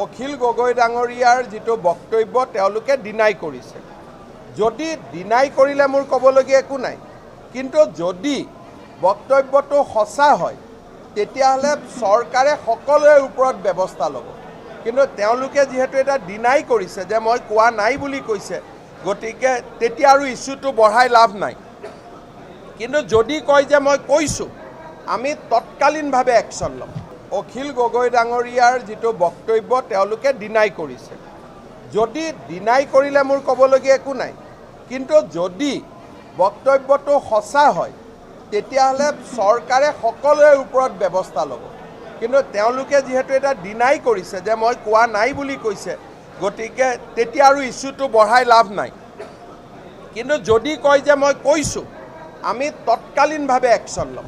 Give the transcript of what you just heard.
অখিল গগৈ ডাঙৰীয়াৰ যিটো বক্তব্য তেওঁলোকে ডিনাই কৰিছে। যদি ডিনাই কৰিলে মোৰ ক'বলগীয়া একো নাই, কিন্তু যদি বক্তব্যটো সঁচা হয় তেতিয়াহ'লে চৰকাৰে সকলোৰে ওপৰত ব্যৱস্থা ল'ব। কিন্তু তেওঁলোকে যিহেতু এটা ডিনাই কৰিছে যে মই কোৱা নাই বুলি কৈছে, গতিকে তেতিয়া আৰু ইছ্যুটো বঢ়াই লাভ নাই। কিন্তু যদি কয় যে মই কৈছোঁ, আমি তৎকালীনভাৱে একশ্যন ল'ম। অখিল গগৈ ডাঙৰীয়াৰ যিটো বক্তব্য তেওঁলোকে ডিনাই কৰিছে। যদি ডিনাই কৰিলে মোৰ ক'বলগীয়া একো নাই, কিন্তু যদি বক্তব্যটো সঁচা হয় তেতিয়াহ'লে চৰকাৰে সকলোৰে ওপৰত ব্যৱস্থা ল'ব। কিন্তু তেওঁলোকে যিহেতু এটা ডিনাই কৰিছে যে মই কোৱা নাই বুলি কৈছে, গতিকে তেতিয়া আৰু ইছ্যুটো বঢ়াই লাভ নাই। কিন্তু যদি কয় যে মই কৈছোঁ, আমি তৎকালীনভাৱে একশ্যন ল'ম।